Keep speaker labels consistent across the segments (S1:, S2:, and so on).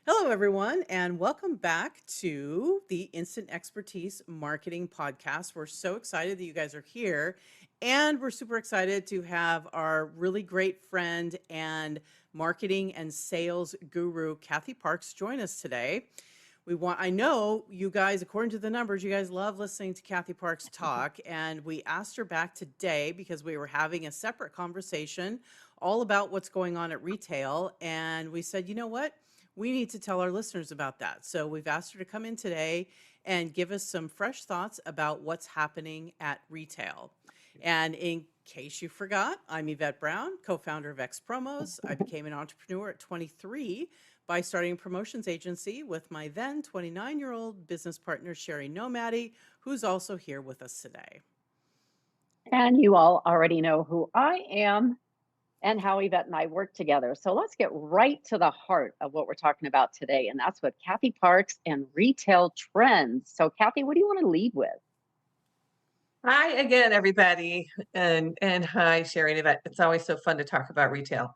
S1: Hello, everyone, and welcome back to the Instant Expertise Marketing Podcast. We're so excited that you guys are here, and we're super excited to have our really great friend and marketing and sales guru, Cathy Parks, join us today. I know you guys, according to the numbers, you guys love listening to Cathy Parks talk, and we asked her back today because we were having a separate conversation all about what's going on at retail, and we said, you know what? We need to tell our listeners about that. So we've asked her to come in today and give us some fresh thoughts about what's happening at retail. And in case you forgot, I'm Yvette Brown, co-founder of X Promos. I became an entrepreneur at 23 by starting a promotions agency with my then 29-year-old business partner, Shari Nomady, who's also here with us today.
S2: And you all already know who I am and how Yvette and I work together. So let's get right to the heart of what we're talking about today. And that's with Cathy Parks and retail trends. So Cathy, what do you want to lead with?
S3: Hi again, everybody. And hi, Shari and Yvette. It's always so fun to talk about retail.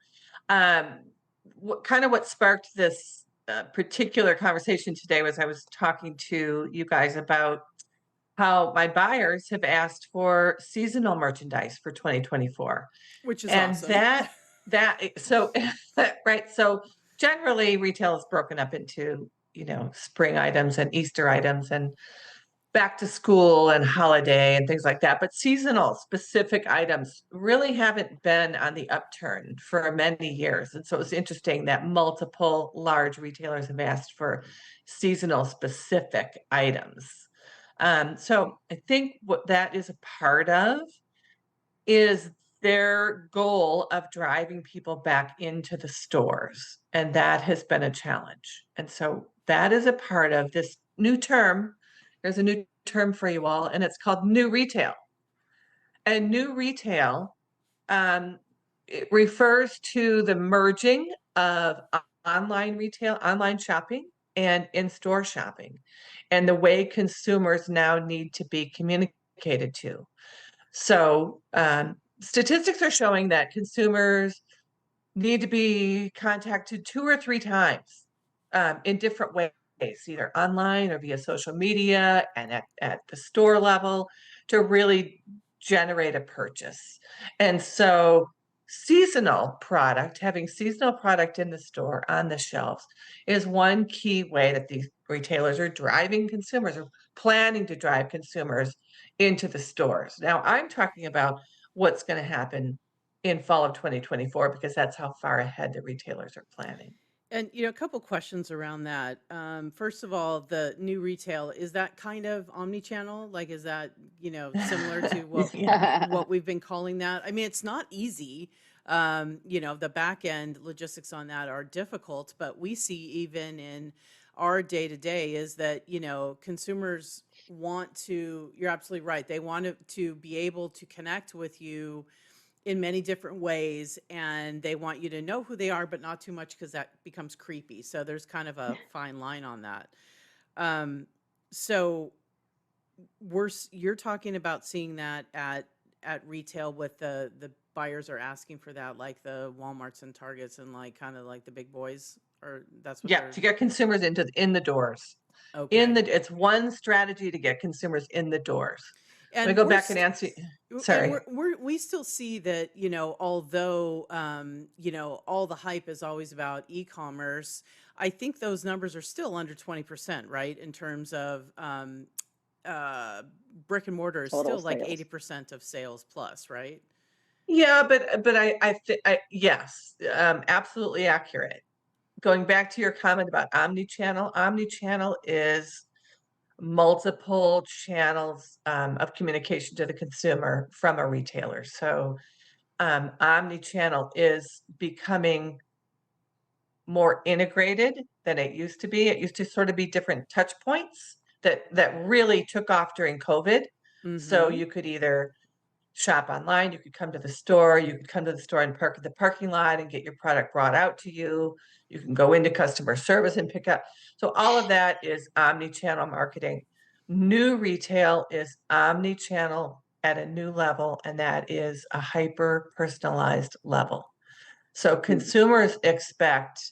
S3: What sparked this particular conversation today was I was talking to you guys about how my buyers have asked for seasonal merchandise for 2024.
S1: Which is
S3: And
S1: awesome.
S3: so right. So generally retail is broken up into, spring items and Easter items and back to school and holiday and things like that. But seasonal specific items really haven't been on the upturn for many years. And so it's interesting that multiple large retailers have asked for seasonal specific items. So I think what that is a part of is their goal of driving people back into the stores. And that has been a challenge. And so that is a part of this new term. There's a new term for you all, and it's called new retail. And new retail, it refers to the merging of online retail, online shopping, and in-store shopping, and the way consumers now need to be communicated to. So statistics are showing that consumers need to be contacted 2 or 3 times in different ways, either online or via social media and at the store level to really generate a purchase. And so having seasonal product in the store on the shelves is one key way that these retailers are driving consumers or planning to drive consumers into the stores. Now, I'm talking about what's going to happen in fall of 2024 because that's how far ahead the retailers are planning.
S1: And, a couple questions around that. First of all, the new retail, is that kind of omni-channel? Like, is that, similar to what we've been calling that? I mean, it's not easy. The back end logistics on that are difficult, but we see even in our day to day is that, consumers you're absolutely right. They want to be able to connect with you in many different ways, and they want you to know who they are, but not too much because that becomes creepy. So there's kind of a fine line on that. So you're talking about seeing that at retail with the buyers are asking for that, like the Walmarts and Targets and like kind of like the big boys, or that's what
S3: to get consumers in the doors.
S1: Okay.
S3: It's one strategy to get consumers in the doors.
S1: And
S3: Let me go back and answer. Sorry.
S1: And we still see that, although, all the hype is always about e-commerce, I think those numbers are still under 20%, right? In terms of brick and mortar is
S2: Total
S1: still like
S2: sales.
S1: 80% of sales plus, right?
S3: Yeah, but yes, absolutely accurate. Going back to your comment about omni-channel is multiple channels of communication to the consumer from a retailer. So omni-channel is becoming more integrated than it used to be. It used to sort of be different touch points that really took off during COVID. So you could either shop online, you could come to the store, you could come to the store and park at the parking lot and get your product brought out to you. You can go into customer service and pick up. So all of that is omni-channel marketing. New retail is omni-channel at a new level, and that is a hyper personalized level. So consumers expect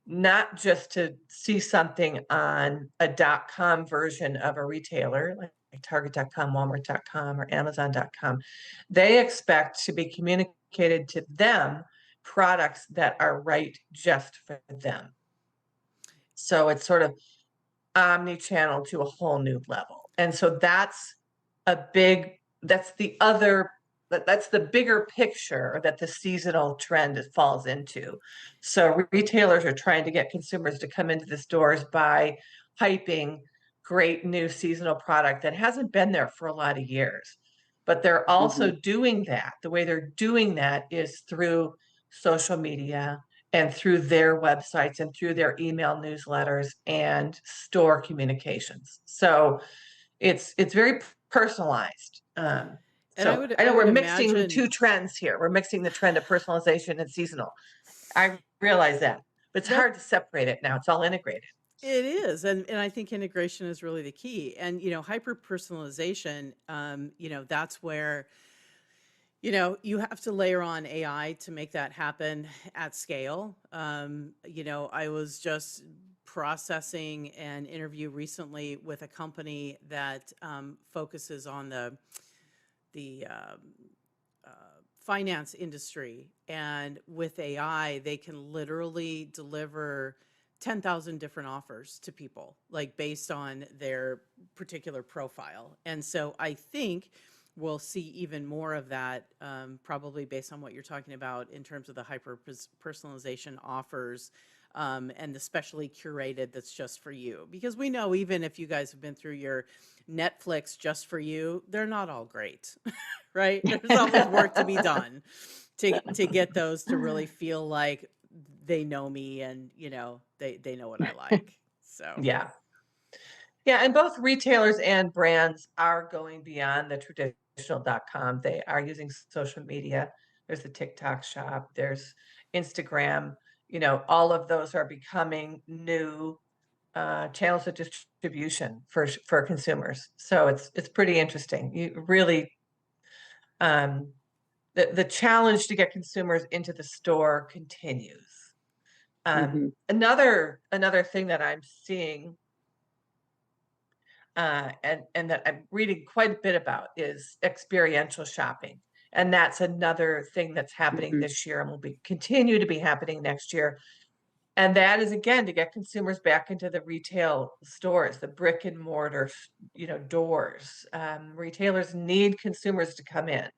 S3: not just to see something on a .com version of a retailer like Target.com, Walmart.com, or Amazon.com. They expect to be communicated to them products that are right just for them. So it's sort of omni-channel to a whole new level. And so that's the bigger picture that the seasonal trend falls into. So retailers are trying to get consumers to come into the stores by hyping great new seasonal product that hasn't been there for a lot of years. But they're also doing that. The way they're doing that is through social media and through their websites and through their email newsletters and store communications. So it's very personalized.
S1: And I
S3: So
S1: would
S3: I know
S1: I would
S3: we're mixing
S1: imagine
S3: two trends here. We're mixing the trend of personalization and seasonal. I realize that, but it's
S1: that
S3: hard to separate it now. It's all integrated.
S1: it is, and I think integration is really the key. And hyper personalization, that's where you have to layer on AI to make that happen at scale. I was just processing an interview recently with a company that focuses on the uh, finance industry, and with AI, they can literally deliver 10,000 different offers to people, like based on their particular profile. And so I think we'll see even more of that, probably based on what you're talking about in terms of the hyper personalization offers, and the specially curated that's just for you. Because we know, even if you guys have been through your Netflix just for you, they're not all great, right? There's always work to be done to get those to really feel like they know me, and they know what I like. So
S3: Yeah. Yeah, and both retailers and brands are going beyond the traditional .com. They are using social media. There's the TikTok shop, there's Instagram, all of those are becoming new channels of distribution for consumers. So it's pretty interesting. You really the challenge to get consumers into the store continues. Another thing that I'm seeing and that I'm reading quite a bit about is experiential shopping. And that's another thing that's happening this year and will continue to be happening next year. And that is, again, to get consumers back into the retail stores, the brick and mortar, doors. Retailers need consumers to come in.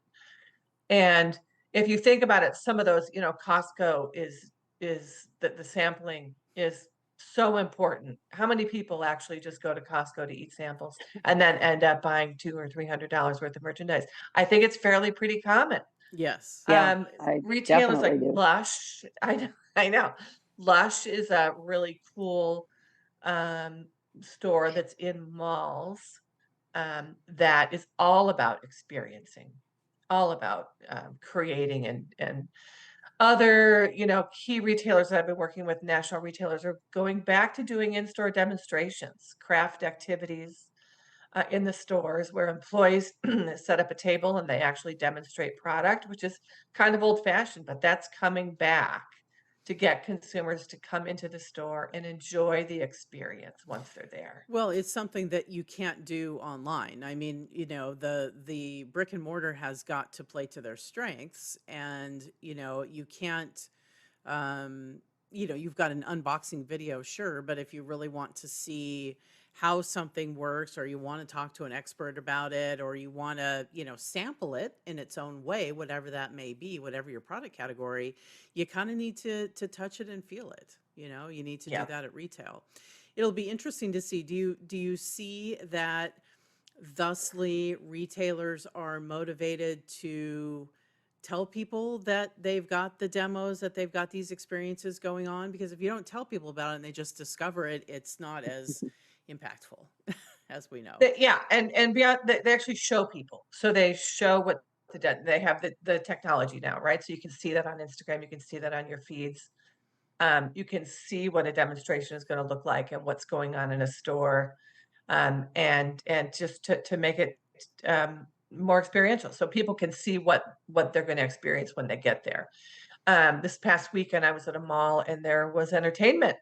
S3: And if you think about it, some of those, Costco is the sampling is so important. How many people actually just go to Costco to eat samples and then end up buying $200 or $300 worth of merchandise? I think it's fairly pretty common.
S1: yes.
S2: Yeah, I
S3: Retailers like
S2: definitely do.
S3: Lush, I know. Lush is a really cool store that's in malls that is all about experiencing, all about creating and other, key retailers that I've been working with, national retailers, are going back to doing in-store demonstrations, craft activities in the stores where employees set up a table and they actually demonstrate product, which is kind of old-fashioned, but that's coming back to get consumers to come into the store and enjoy the experience once they're there.
S1: Well, it's something that you can't do online. I mean, the brick and mortar has got to play to their strengths, and you can't, you've got an unboxing video, sure, but if you really want to see how something works, or you want to talk to an expert about it, or you want to, sample it in its own way, whatever that may be, whatever your product category, you kind of need to touch it and feel it. You need to do
S3: Yeah.
S1: that at retail. It'll be interesting to see. Do you see that thusly retailers are motivated to tell people that they've got the demos, that they've got these experiences going on? Because if you don't tell people about it and they just discover it, it's not as impactful, as we know.
S3: Yeah, and beyond, they actually show people. So they show what they have the technology now, right? So you can see that on Instagram, you can see that on your feeds. You can see what a demonstration is going to look like and what's going on in a store, and just to make it more experiential, so people can see what they're going to experience when they get there. This past weekend, I was at a mall and there was entertainment,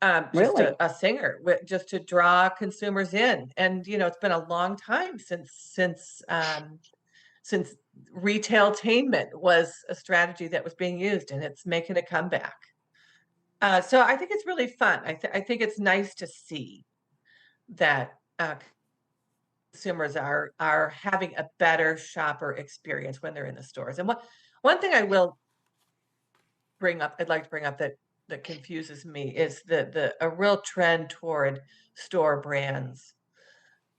S3: just
S2: Really?
S3: a singer, just to draw consumers in. And it's been a long time since retailtainment was a strategy that was being used, and it's making a comeback. So I think it's really fun. I think it's nice to see that consumers are having a better shopper experience when they're in the stores. And one thing I'd like to bring up that confuses me is a real trend toward store brands.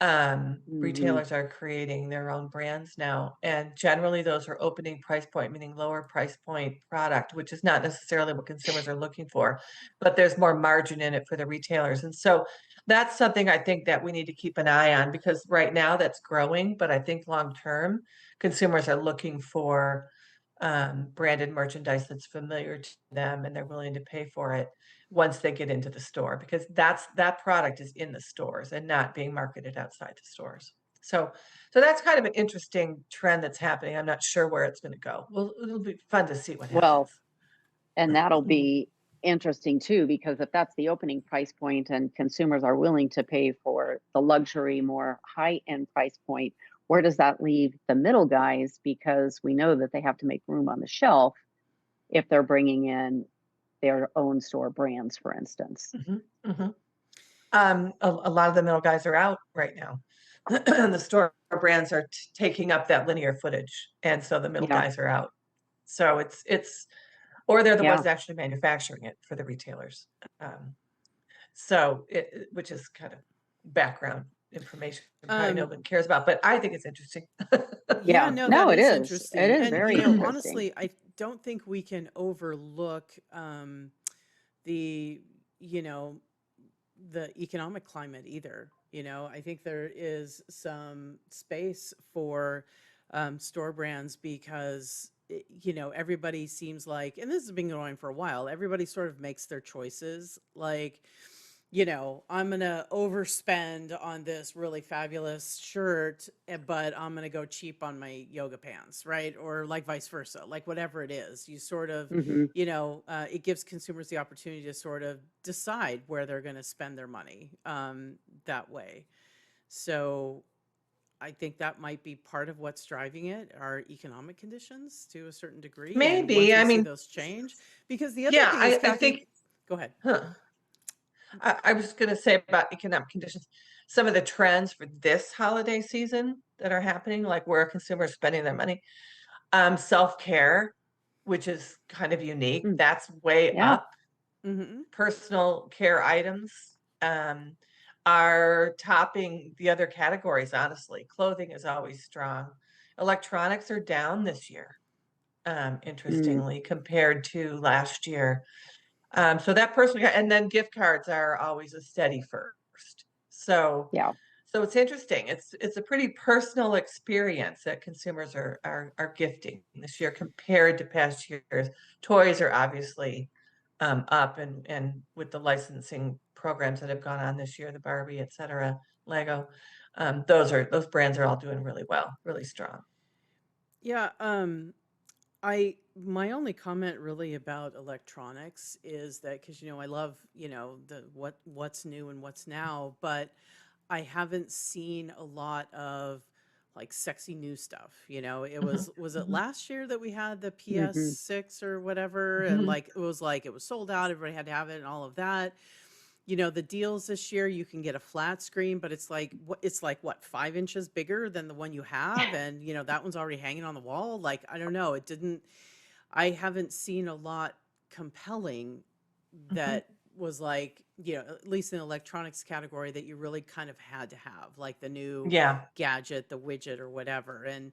S2: Hmm.
S3: Retailers are creating their own brands now, and generally those are opening price point, meaning lower price point product, which is not necessarily what consumers are looking for, but there's more margin in it for the retailers. And so that's something I think that we need to keep an eye on, because right now that's growing, but I think long term consumers are looking for branded merchandise that's familiar to them and they're willing to pay for it once they get into the store, because that product is in the stores and not being marketed outside the stores. So that's kind of an interesting trend that's happening. I'm not sure where it's going to go. Well, it'll be fun to see what
S2: Well,
S3: happens.
S2: and that'll be interesting too, because if that's the opening price point and consumers are willing to pay for the luxury, more high-end price point, where does that leave the middle guys? Because we know that they have to make room on the shelf if they're bringing in their own store brands, for instance.
S3: Mhm, mhm. A lot of the middle guys are out right now. The store brands are taking up that linear footage, and so the middle
S2: Yeah,
S3: guys are out. So or they're the
S2: yeah.
S3: ones actually manufacturing it for the retailers. Um, which is kind of background information probably
S1: Um,
S3: nobody cares about, but I think it's interesting.
S1: yeah,
S2: Yeah.
S1: no, that
S2: No, it
S1: is
S2: is. It
S1: interesting.
S2: is
S1: And,
S2: very interesting.
S1: honestly, I don't think we can overlook the, you know, the economic climate either. I think there is some space for store brands because, everybody seems like, and this has been going for a while, everybody sort of makes their choices. Like, I'm going to overspend on this really fabulous shirt, but I'm going to go cheap on my yoga pants, right? Or like vice versa, like whatever it is. You sort of,
S2: Hmm.
S1: it gives consumers the opportunity to sort of decide where they're going to spend their money that way. So I think that might be part of what's driving it, are economic conditions to a certain degree. And once
S3: Maybe,
S1: we
S3: I
S1: see
S3: mean,
S1: those change, because the other
S3: yeah,
S1: thing is,
S3: I
S1: Kathy,
S3: think,
S1: go ahead.
S3: huh, I was going to say about economic conditions, some of the trends for this holiday season that are happening, like where consumers are spending their money. Self-care, which is kind of unique, that's way
S2: Yeah.
S3: up.
S1: Hmm.
S3: Personal care items um, are topping the other categories, honestly. Clothing is always strong. Electronics are down this year,
S2: Mm.
S3: interestingly, compared to last year. So that personal, and then gift cards are always a steady first. So
S2: Yeah.
S3: so it's interesting. It's a pretty personal experience that consumers are gifting this year compared to past years. Toys are obviously up, and with the licensing programs that have gone on this year, the Barbie, et cetera, Lego, those brands are all doing really well, really strong.
S1: Yeah, I my only comment really about electronics is that, because I love, the what's new and what's now, but I haven't seen a lot of like sexy new stuff. It
S3: Mhm,
S1: was it
S3: mhm,
S1: last year that we had the
S2: Hmm.
S1: PS6 or whatever, and
S3: mhm.
S1: like it was sold out, everybody had to have it and all of that. The deals this year, you can get a flat screen, but it's like what, 5 inches bigger than the one you have, and that one's already hanging on the wall. Like, I don't know, I haven't seen a lot compelling
S3: Mhm.
S1: that was like, at least in the electronics category, that you really kind of had to have, like the new
S3: Yeah,
S1: gadget, the widget or whatever. And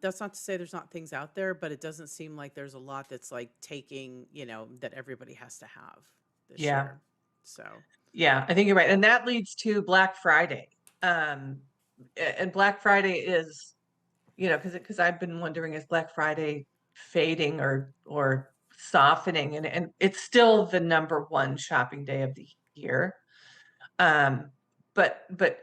S1: that's not to say there's not things out there, but it doesn't seem like there's a lot that's like taking, that everybody has to have this
S3: yeah,
S1: year. So,
S3: yeah. I think you're right, and that leads to Black Friday. Um, and Black Friday is, because I've been wondering, is Black Friday fading or softening, and it's still the number one shopping day of the year. Um, but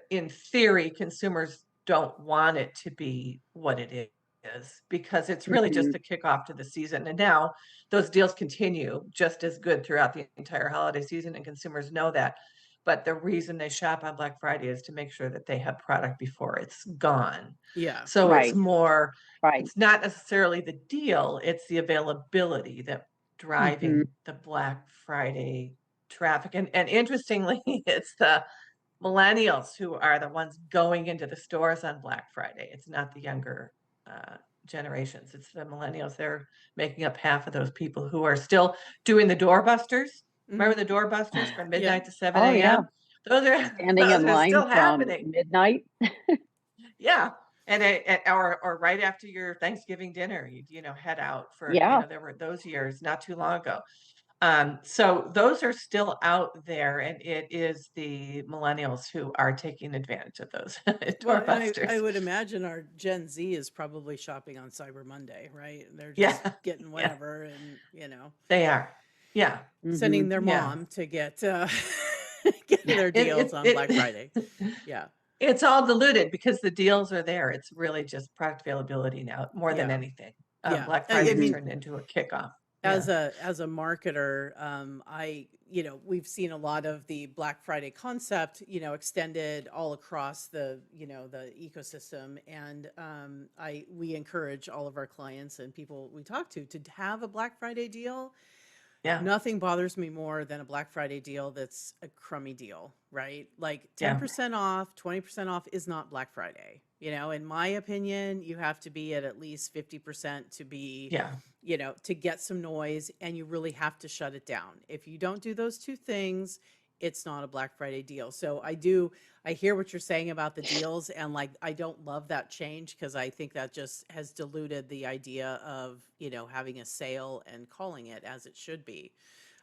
S3: in theory, consumers don't want it to be what it is. is, because it's really just the kickoff to the season. And now those deals continue just as good throughout the entire holiday season, and consumers know that. But the reason they shop on Black Friday is to make sure that they have product before it's gone.
S1: Yeah.
S3: So it's
S2: Right.
S3: more,
S2: Right.
S3: it's not necessarily the deal, it's the availability that driving the Black Friday traffic. And interestingly, it's the millennials who are the ones going into the stores on Black Friday. It's not the younger generations. It's the millennials. They're making up half of those people who are still doing the doorbusters. Remember the doorbusters from
S1: Yeah.
S3: midnight to 7
S2: Oh, yeah.
S3: a.m.? Those are
S2: Standing in
S3: those are
S2: line
S3: still
S2: from
S3: happening.
S2: midnight.
S3: Yeah. Or right after your Thanksgiving dinner, you know, head out for,
S2: Yeah.
S3: there were those years not too long ago. So those are still out there, and it is the millennials who are taking advantage of those
S1: Well, and I
S3: doorbusters.
S1: would imagine our Gen Z is probably shopping on Cyber Monday, right? They're just
S3: Yeah,
S1: getting
S3: yeah,
S1: whatever and, you know,
S3: they are. Yeah,
S1: sending their
S3: yeah.
S1: mom to get get their deals on Black Friday. Yeah.
S3: It's all diluted because the deals are there. It's really just product availability now, more than
S1: Yeah.
S3: anything.
S1: Yeah.
S3: Black
S1: I
S3: Friday's
S1: mean,
S3: turned into a kickoff.
S1: as
S3: Yeah,
S1: a marketer, we've seen a lot of the Black Friday concept, extended all across the ecosystem, and we encourage all of our clients and people we talk to have a Black Friday deal.
S3: yeah,
S1: Nothing bothers me more than a Black Friday deal that's a crummy deal, right? Like
S3: yeah,
S1: 10% off, 20% off is not Black Friday. In my opinion, you have to be at least 50% to be,
S3: yeah,
S1: to get some noise, and you really have to shut it down. If you don't do those two things, it's not a Black Friday deal. So I hear what you're saying about the deals, and like, I don't love that change, because I think that just has diluted the idea of, having a sale and calling it as it should be.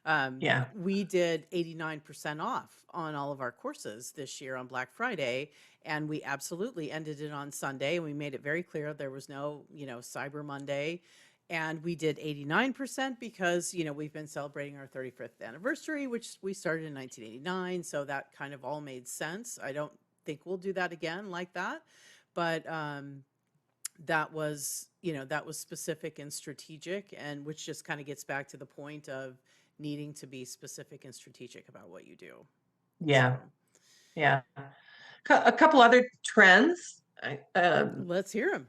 S3: yeah,
S1: We did 89% off on all of our courses this year on Black Friday, and we absolutely ended it on Sunday. And we made it very clear there was no, Cyber Monday. And we did 89% because, we've been celebrating our 35th anniversary, which we started in 1989. So that kind of all made sense. I don't think we'll do that again like that. But that was, that was specific and strategic, and which just kind of gets back to the point of needing to be specific and strategic about what you do.
S3: yeah,
S1: So
S3: yeah. A couple other trends.
S1: let's hear them.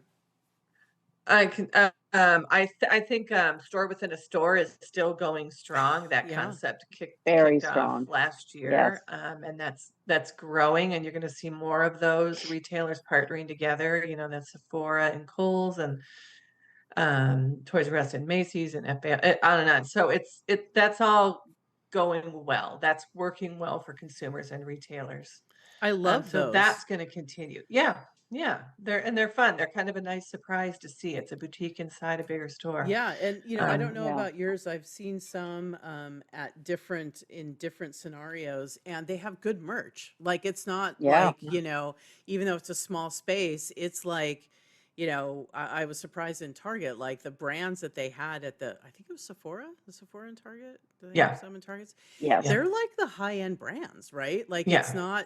S3: I can. I think store within a store is still going strong. That
S1: Yeah.
S3: concept
S2: Very
S3: kicked off
S2: strong.
S3: last
S2: Yes.
S3: year, and that's growing. And you're going to see more of those retailers partnering together. That's Sephora and Kohl's and Toys R Us and Macy's and FBA, on and on. So that's all going well. That's working well for consumers and retailers.
S1: I love
S3: So
S1: those.
S3: that's going to continue. Yeah, yeah. They're fun. They're kind of a nice surprise to see. It's a boutique inside a bigger store.
S1: Yeah, and I don't know
S2: Yeah.
S1: about yours. I've seen some in different scenarios, and they have good merch. Like, it's not
S2: Yeah.
S1: like, even though it's a small space, it's like, I was surprised in Target, like the brands that they had at I think it was Sephora, in Target. Do they
S3: Yeah.
S1: have some in Targets?
S2: Yes.
S1: They're like the high-end brands, right? Like,
S3: Yeah.
S1: it's not,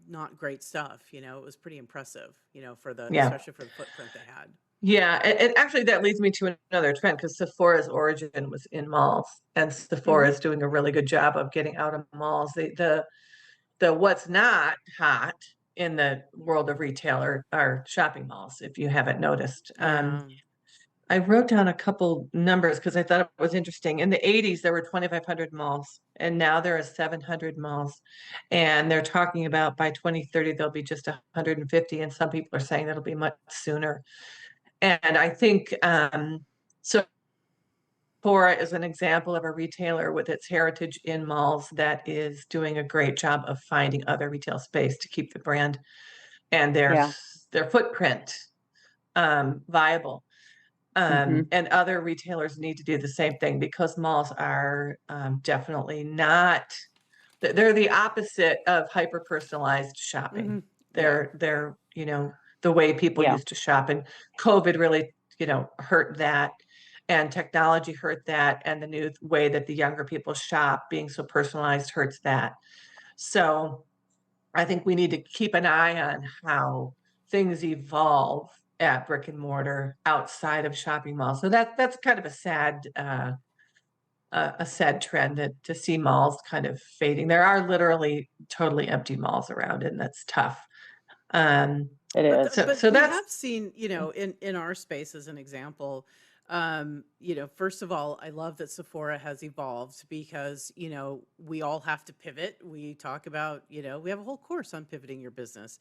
S1: not great stuff. It was pretty impressive, especially for the footprint they had.
S3: Yeah, and actually that leads me to another trend, because Sephora's origin was in malls, and Sephora is doing a really good job of getting out of malls. The what's not hot in the world of retailer are shopping malls, if you haven't noticed. I wrote down a couple numbers because I thought it was interesting. In the 80s, there were 2,500 malls, and now there are 700 malls. And they're talking about by 2030, there'll be just 150. And some people are saying that'll be much sooner. And I think so. Sephora is an example of a retailer with its heritage in malls that is doing a great job of finding other retail space to keep the brand and
S2: Yeah.
S3: their footprint viable. And other retailers need to do the same thing, because malls are definitely not, they're the opposite of hyper personalized shopping. They're the way people
S2: Yeah.
S3: used to shop, and COVID really hurt that, and technology hurt that, and the new way that the younger people shop, being so personalized, hurts that. So I think we need to keep an eye on how things evolve at brick and mortar outside of shopping malls. So that's kind of a sad trend to see malls kind of fading. There are literally totally empty malls around, and that's tough. Um,
S2: It is.
S1: But
S3: so
S1: we
S3: that's
S1: have seen, in our space as an example, first of all, I love that Sephora has evolved because, we all have to pivot. We talk about, we have a whole course on pivoting your business,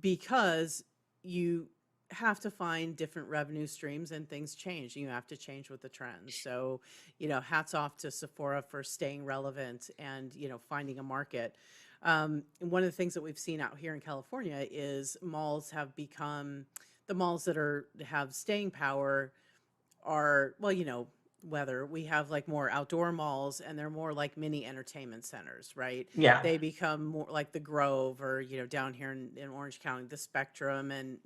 S1: because you have to find different revenue streams and things change. You have to change with the trends. So, hats off to Sephora for staying relevant and, finding a market. And one of the things that we've seen out here in California is malls have become the malls that have staying power are, well, whether we have like more outdoor malls and they're more like mini entertainment centers, right?
S3: yeah.
S1: They become more like the Grove or, down here in Orange County, the Spectrum, and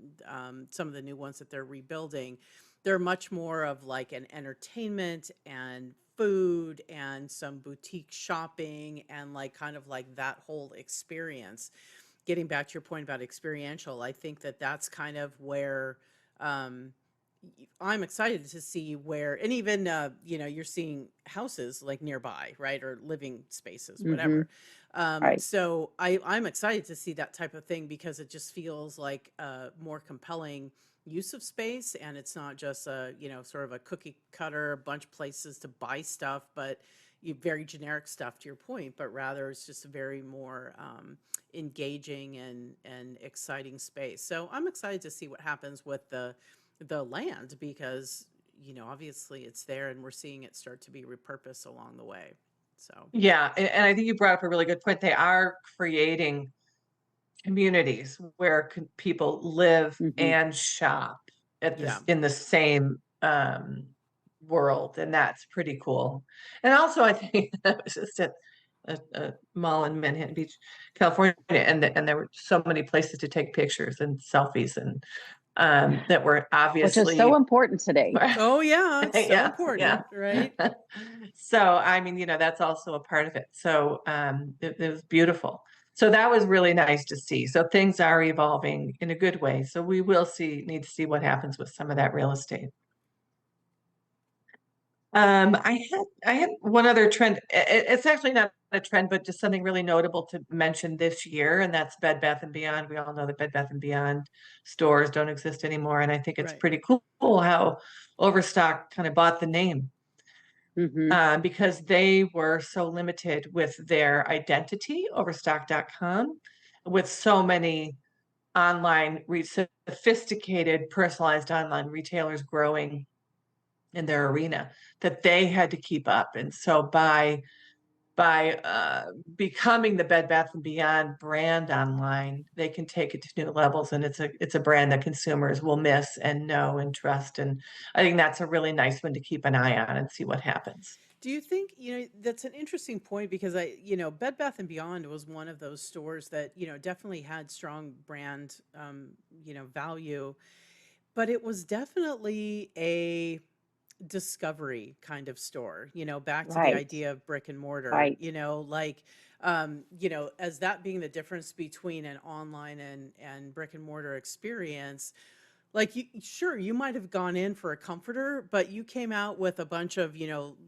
S1: some of the new ones that they're rebuilding. They're much more of like an entertainment and food and some boutique shopping and like kind of like that whole experience. Getting back to your point about experiential, I think that that's kind of where I'm excited to see where, and even, you're seeing houses like nearby, right? Or living spaces,
S2: Mm-hmm.
S1: whatever.
S2: Right.
S1: So I'm excited to see that type of thing because it just feels like a more compelling use of space. And it's not just sort of a cookie cutter, a bunch of places to buy stuff, but very generic stuff to your point, but rather it's just a very more engaging and exciting space. So I'm excited to see what happens with the land because obviously it's there and we're seeing it start to be repurposed along the way. So
S3: Yeah, and I think you brought up a really good point. They are creating communities where people live
S2: Mm-hmm.
S3: and shop
S1: yeah,
S3: in the same world, and that's pretty cool. And also, I think I was just at a mall in Manhattan Beach, California, and there were so many places to take pictures and selfies, and that were
S2: Which is so
S3: obviously
S2: important today.
S1: oh yeah, it's so
S3: yeah, yeah.
S1: important, right?
S3: So, I mean, that's also a part of it. So, it was beautiful. So that was really nice to see. So things are evolving in a good way. So we will need to see what happens with some of that real estate. I had one other trend. It's actually not a trend, but just something really notable to mention this year, and that's Bed Bath and Beyond. We all know that Bed Bath and Beyond stores don't exist anymore, and I think it's
S1: Right.
S3: pretty cool how Overstock kind of bought the name.
S2: Mm-hmm.
S3: Because they were so limited with their identity, overstock.com, with so many sophisticated, personalized online retailers growing in their arena that they had to keep up. And so by becoming the Bed Bath and Beyond brand online, they can take it to new levels, and it's a brand that consumers will miss and know and trust. And I think that's a really nice one to keep an eye on and see what happens.
S1: Do you think, that's an interesting point because Bed Bath and Beyond was one of those stores that, definitely had strong brand, value, but it was definitely a discovery kind of store, back to the
S2: Right.
S1: idea of brick and mortar,
S2: Right.
S1: like, as that being the difference between an online and brick and mortar experience. Like sure, you might have gone in for a comforter, but you came out with a bunch of,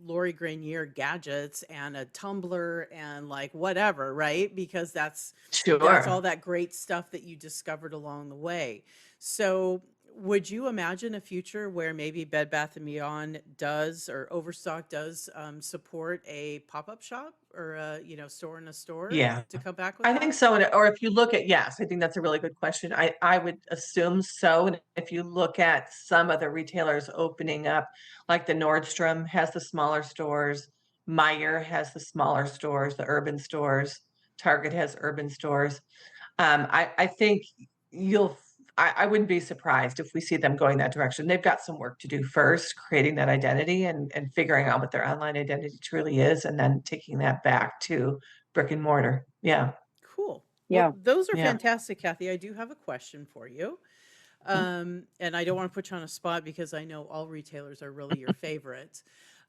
S1: Lori Grenier gadgets and a tumbler and like whatever, right? Because that's all
S3: Sure.
S1: that great stuff that you discovered along the way. So would you imagine a future where maybe Bed Bath and Beyond does or Overstock does support a pop-up shop or a, store in a store
S3: Yeah.
S1: to come back with
S3: I think
S1: that?
S3: so. Or if you look at, yes, I think that's a really good question. I would assume so. And if you look at some of the retailers opening up, like the Nordstrom has the smaller stores, Meyer has the smaller stores, the urban stores, Target has urban stores. I think I wouldn't be surprised if we see them going that direction. They've got some work to do first, creating that identity and figuring out what their online identity truly is, and then taking that back to brick and mortar. Yeah.
S1: Cool. Well,
S2: Yeah.
S1: those are
S3: Yeah.
S1: fantastic, Kathy. I do have a question for you. And I don't want to put you on a spot because I know all retailers are really your favorite.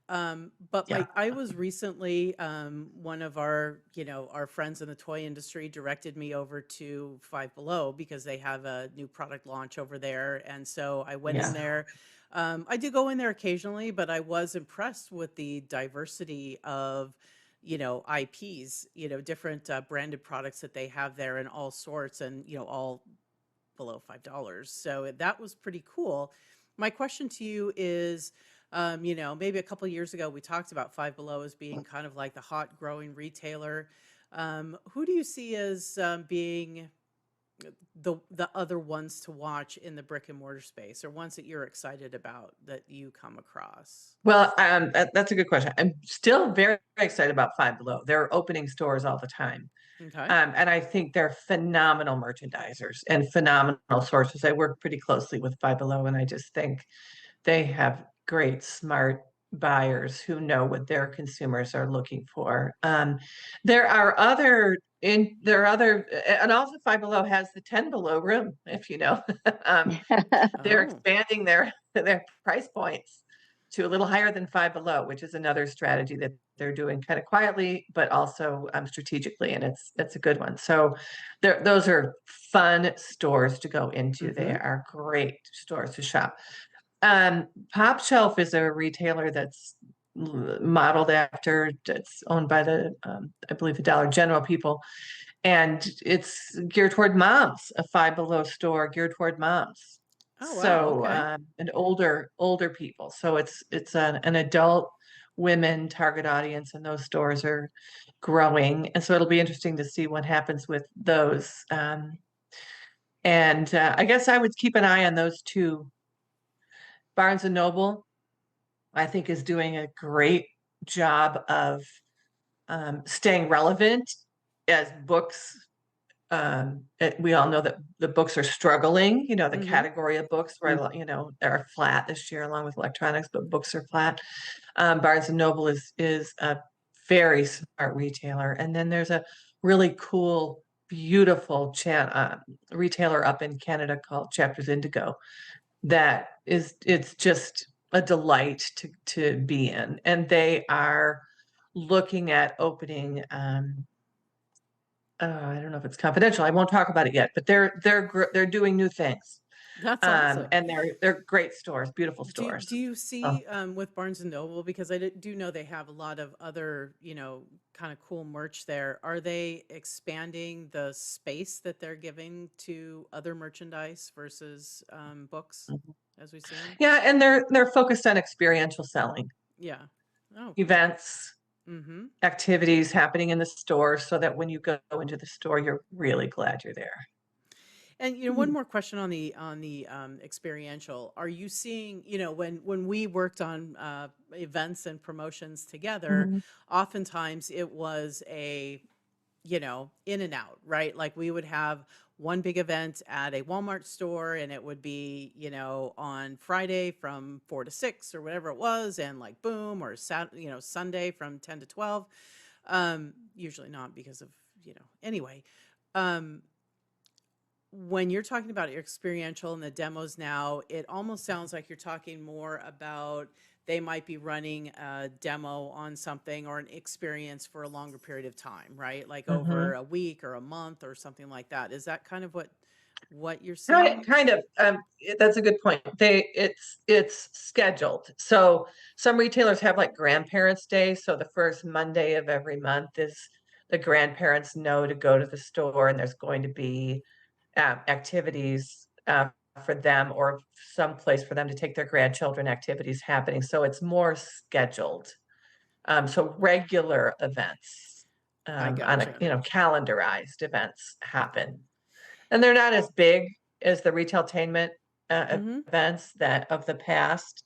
S1: But
S3: Yeah.
S1: I was recently, one of our, our friends in the toy industry directed me over to Five Below because they have a new product launch over there. And so I went in
S3: Yeah.
S1: there. I do go in there occasionally, but I was impressed with the diversity of, IPs, different branded products that they have there in all sorts and, all below $5. So that was pretty cool. My question to you is, maybe a couple years ago we talked about Five Below as being kind of like the hot growing retailer. Who do you see as being the other ones to watch in the brick and mortar space, or ones that you're excited about that you come across?
S3: Well, that's a good question. I'm still very, very excited about Five Below. They're opening stores all the time.
S1: Okay.
S3: And I think they're phenomenal merchandisers and phenomenal sources. I work pretty closely with Five Below, and I just think they have great, smart buyers who know what their consumers are looking for. There are other and also Five Below has the 10 Below room, if you know. They're
S1: Oh,
S3: expanding their price points to a little higher than Five Below, which is another strategy that they're doing kind of quietly, but also strategically, and it's a good one. So those are fun stores to go into. They
S1: mm-hmm.
S3: are great stores to shop. Pop Shelf is a retailer that's modeled after, it's owned by I believe, the Dollar General people, and it's geared toward moms, a Five Below store geared toward moms.
S1: Oh, wow.
S3: So,
S1: Okay.
S3: and older people. So it's an adult women target audience, and those stores are growing. And so it'll be interesting to see what happens with those. And I guess I would keep an eye on those two. Barnes and Noble, I think, is doing a great job of staying relevant as books. We all know that the books are struggling. The
S1: Mm-hmm.
S3: category of books, right? Are flat this year, along with electronics, but books are flat. Barnes and Noble is a very smart retailer, and then there's a really cool, beautiful retailer up in Canada called Chapters Indigo. It's just a delight to be in, and they are looking at opening. I don't know if it's confidential. I won't talk about it yet, but they're doing new things.
S1: That's awesome.
S3: And they're great stores, beautiful stores.
S1: Do you
S3: Oh,
S1: see with Barnes and Noble, because do know they have a lot of other, kind of cool merch there. Are they expanding the space that they're giving to other merchandise versus books
S3: mhm.
S1: as we've seen?
S3: Yeah, and they're focused on experiential selling,
S1: Yeah. Oh, cool.
S3: events,
S1: Mm-hmm.
S3: activities happening in the store, so that when you go into the store, you're really glad you're there.
S1: And one more question on the experiential. Are you seeing, when we worked on events and promotions together,
S3: Mhm.
S1: oftentimes it was a in and out, right? Like we would have one big event at a Walmart store and it would be, on Friday from 4 to 6 or whatever it was. And like boom, or Sunday from 10 to 12. Usually not because of, anyway. Um, when you're talking about your experiential and the demos now, it almost sounds like you're talking more about they might be running a demo on something or an experience for a longer period of time, right? Like over
S3: Mhm.
S1: a week or a month or something like that. Is that kind of what you're
S3: Kind
S1: seeing?
S3: kind of. That's a good point. It's scheduled. So some retailers have like Grandparents' Day. So the first Monday of every month is the grandparents know to go to the store, and there's going to be activities for them, or some place for them to take their grandchildren, activities happening. So it's more scheduled. So regular events
S1: I
S3: on a
S1: gotcha.
S3: calendarized events happen, and they're not as big as the retailtainment
S1: Hmm.
S3: events that of the past,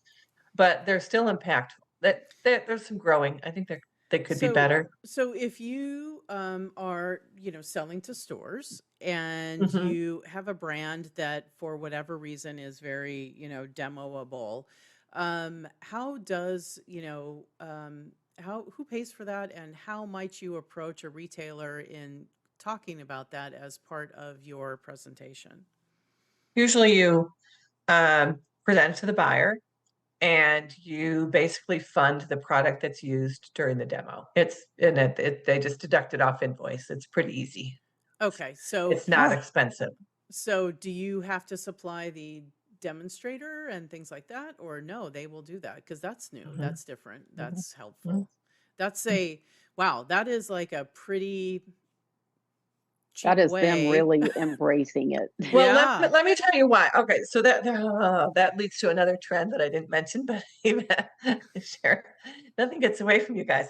S3: but they're still impactful. There's some growing. I think they could be
S1: So,
S3: better.
S1: if you are, selling to stores and
S3: Mhm.
S1: you have a brand that for whatever reason is very, demoable, how does, how who pays for that, and how might you approach a retailer in talking about that as part of your presentation?
S3: Usually you present it to the buyer, and you basically fund the product that's used during the demo. They just deduct it off invoice. It's pretty easy.
S1: Okay,
S3: It's not
S2: Oh,
S3: expensive.
S1: so do you have to supply the demonstrator and things like that, or no, they will do that? Because that's new,
S3: Mhm,
S1: that's different,
S3: mhm,
S1: that's
S3: mhm,
S1: helpful. That's
S3: mhm.
S1: a wow, that is like a pretty
S2: that
S1: cheap
S2: is them
S1: way.
S2: really embracing it.
S3: Well,
S1: Yeah.
S3: let me tell you why. Okay, so that leads to another trend that I didn't mention, but even sure, nothing gets away from you guys.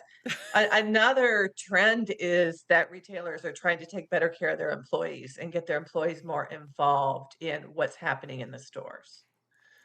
S3: Another trend is that retailers are trying to take better care of their employees and get their employees more involved in what's happening in the stores.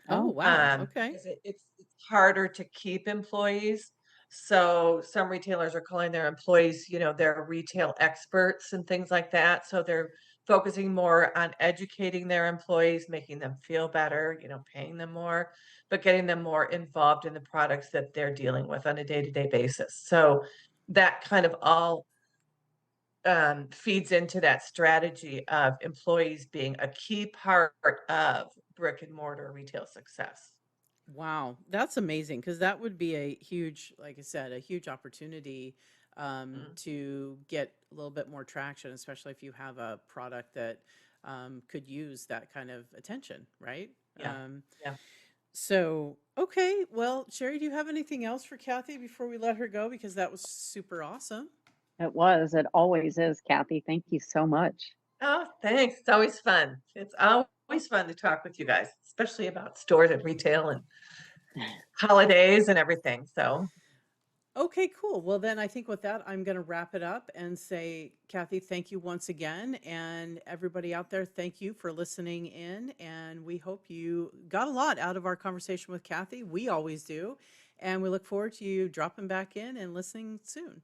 S1: Oh,
S2: Oh,
S1: wow. Okay.
S3: Because it's harder to keep employees. So some retailers are calling their employees, their retail experts and things like that. So they're focusing more on educating their employees, making them feel better, paying them more, but getting them more involved in the products that they're dealing with on a day-to-day basis. So that kind of all feeds into that strategy of employees being a key part of brick and mortar retail success.
S1: Wow, that's amazing because that would be a huge, like I said, a huge opportunity
S3: Mm,
S1: to get a little bit more traction, especially if you have a product that could use that kind of attention, right?
S3: yeah, yeah.
S1: So, okay, well, Sherry, do you have anything else for Kathy before we let her go? Because that was super awesome.
S2: it was. It always is, Kathy. Thank you so much.
S3: Oh, thanks. It's always fun. It's always fun to talk with you guys, especially about stores and retail and holidays and everything. So,
S1: Okay, cool. Well, then I think with that, I'm going to wrap it up and say, Kathy, thank you once again. And everybody out there, thank you for listening in. And we hope you got a lot out of our conversation with Kathy. We always do. And we look forward to you dropping back in and listening soon.